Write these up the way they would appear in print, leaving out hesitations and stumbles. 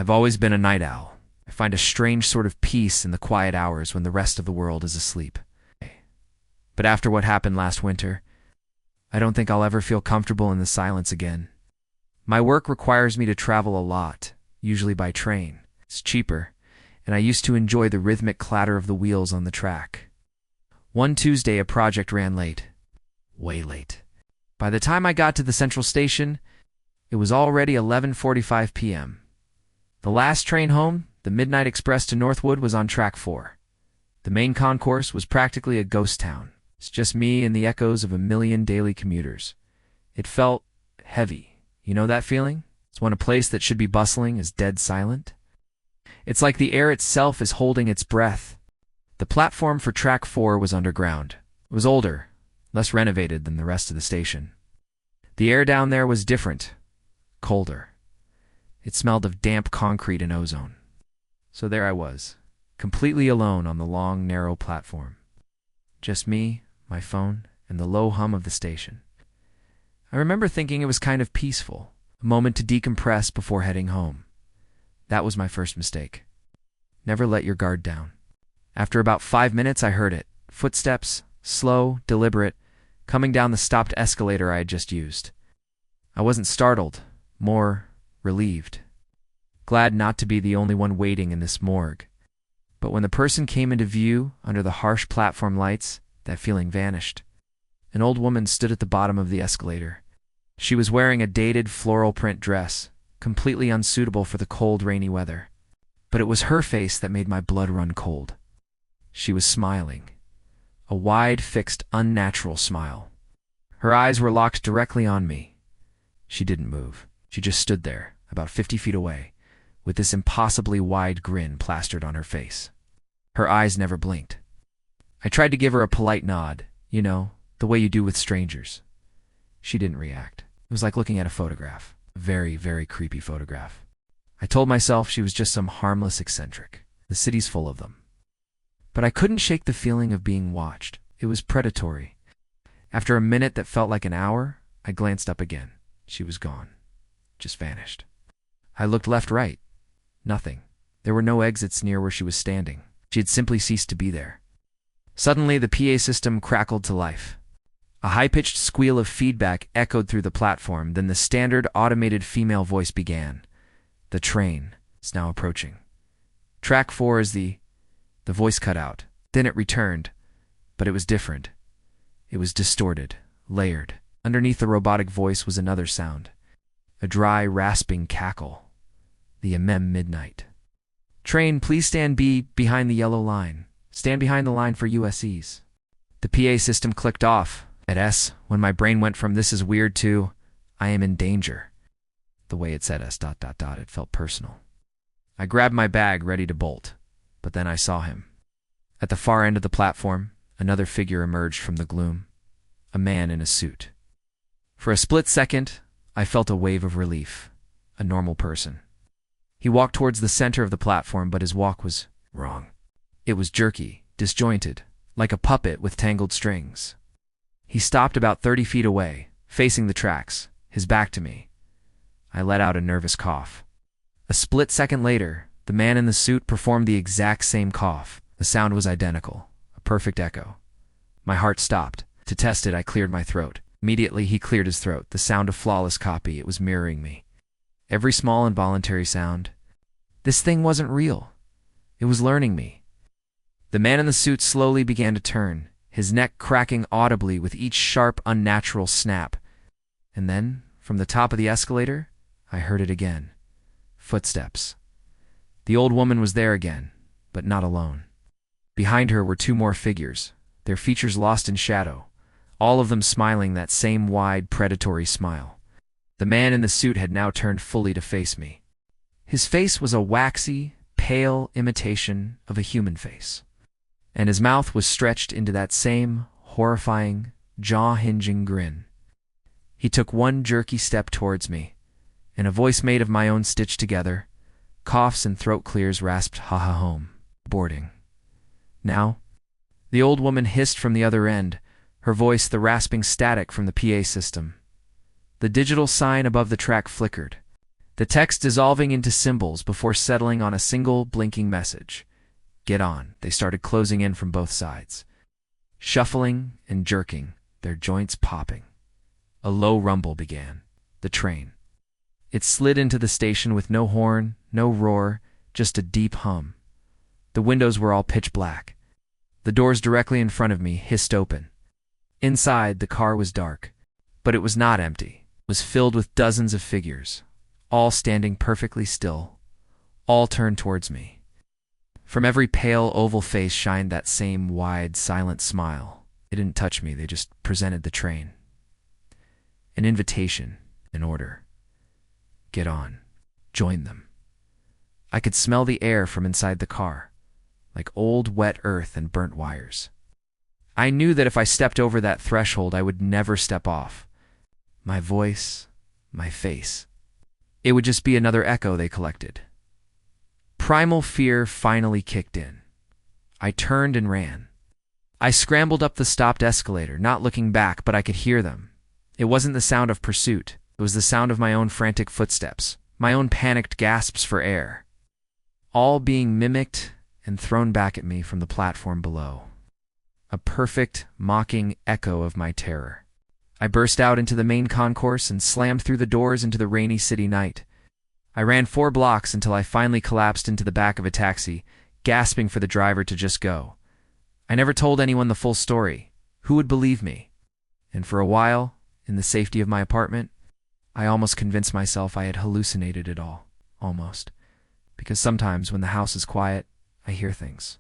I've always been a night owl. I find a strange sort of peace in the quiet hours when the rest of the world is asleep. But after what happened last winter, I don't think I'll ever feel comfortable in the silence again. My work requires me to travel a lot, usually by train. It's cheaper, and I used to enjoy the rhythmic clatter of the wheels on the track. One Tuesday, a project ran late. Way late. By the time I got to the central station, it was already 11:45 p.m. The last train home, the Midnight Express to Northwood, was on track 4. The main concourse was practically a ghost town. It's just me and the echoes of a million daily commuters. It felt heavy. You know that feeling? It's when a place that should be bustling is dead silent. It's like the air itself is holding its breath. The platform for track 4 was underground. It was older, less renovated than the rest of the station. The air down there was different, colder. It smelled of damp concrete and ozone. So there I was, completely alone on the long, narrow platform. Just me, my phone, and the low hum of the station. I remember thinking it was kind of peaceful, a moment to decompress before heading home. That was my first mistake. Never let your guard down. After about 5 minutes, I heard it. Footsteps, slow, deliberate, coming down the stopped escalator I had just used. I wasn't startled, more relieved. Glad not to be the only one waiting in this morgue. But when the person came into view under the harsh platform lights, that feeling vanished. An old woman stood at the bottom of the escalator. She was wearing a dated floral print dress, completely unsuitable for the cold, rainy weather. But it was her face that made my blood run cold. She was smiling. A wide, fixed, unnatural smile. Her eyes were locked directly on me. She didn't move. She just stood there, about 50 feet away, with this impossibly wide grin plastered on her face. Her eyes never blinked. I tried to give her a polite nod, the way you do with strangers. She didn't react. It was like looking at a photograph. A very, very creepy photograph. I told myself she was just some harmless eccentric. The city's full of them. But I couldn't shake the feeling of being watched. It was predatory. After a minute that felt like an hour, I glanced up again. She was gone. Just vanished. I looked left, right. Nothing. There were no exits near where she was standing. She had simply ceased to be there. Suddenly, the PA system crackled to life. A high-pitched squeal of feedback echoed through the platform, then the standard automated female voice began. The train is now approaching. Track 4 is the voice cut out. Then it returned, but it was different. It was distorted, layered. Underneath the robotic voice was another sound. A dry, rasping cackle. The midnight. Train, please stand behind the yellow line. Stand behind the line for USEs. The PA system clicked off. At S, when my brain went from this is weird to I am in danger. The way it said S ... it felt personal. I grabbed my bag, ready to bolt. But then I saw him. At the far end of the platform, another figure emerged from the gloom. A man in a suit. For a split second, I felt a wave of relief. A normal person. He walked towards the center of the platform, but his walk was wrong. It was jerky, disjointed, like a puppet with tangled strings. He stopped about 30 feet away, facing the tracks, his back to me. I let out a nervous cough. A split second later, the man in the suit performed the exact same cough. The sound was identical, a perfect echo. My heart stopped. To test it, I cleared my throat. Immediately, he cleared his throat, the sound of flawless copy. It was mirroring me. Every small involuntary sound. This thing wasn't real. It was learning me. The man in the suit slowly began to turn, his neck cracking audibly with each sharp, unnatural snap. And then, from the top of the escalator, I heard it again. Footsteps. The old woman was there again, but not alone. Behind her were 2 more figures, their features lost in shadow, all of them smiling that same wide, predatory smile. The man in the suit had now turned fully to face me. His face was a waxy, pale imitation of a human face, and his mouth was stretched into that same horrifying, jaw-hinging grin. He took one jerky step towards me, and a voice made of my own stitched together, coughs and throat clears rasped ha-ha home. Boarding. Now? The old woman hissed from the other end, her voice the rasping static from the PA system. The digital sign above the track flickered. the text dissolving into symbols before settling on a single blinking message. Get on. They started closing in from both sides, shuffling and jerking, their joints popping. A low rumble began. The train. It slid into the station with no horn, no roar, just a deep hum. The windows were all pitch black. The doors directly in front of me hissed open. Inside, the car was dark, but it was not empty. It was filled with dozens of figures, all standing perfectly still, all turned towards me. From every pale oval face shined that same wide, silent smile. They didn't touch me, they just presented the train. An invitation, an order. Get on. Join them. I could smell the air from inside the car, like old wet earth and burnt wires. I knew that if I stepped over that threshold, I would never step off. My voice, my face. It would just be another echo they collected. Primal fear finally kicked in. I turned and ran. I scrambled up the stopped escalator, not looking back, but I could hear them. It wasn't the sound of pursuit. It was the sound of my own frantic footsteps, my own panicked gasps for air, all being mimicked and thrown back at me from the platform below. A perfect, mocking echo of my terror. I burst out into the main concourse and slammed through the doors into the rainy city night. I ran 4 blocks until I finally collapsed into the back of a taxi, gasping for the driver to just go. I never told anyone the full story. Who would believe me? And for a while, in the safety of my apartment, I almost convinced myself I had hallucinated it all. Almost. Because sometimes when the house is quiet, I hear things.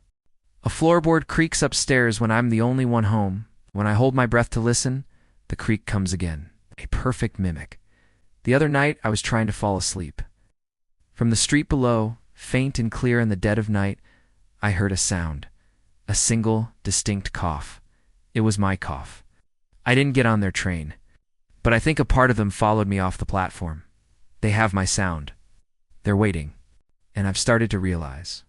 A floorboard creaks upstairs when I'm the only one home. When I hold my breath to listen, the creak comes again. A perfect mimic. The other night, I was trying to fall asleep. From the street below, faint and clear in the dead of night, I heard a sound. A single, distinct cough. It was my cough. I didn't get on their train, but I think a part of them followed me off the platform. They have my sound. They're waiting, and I've started to realize.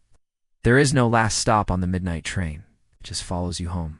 There is no last stop on the midnight train. It just follows you home.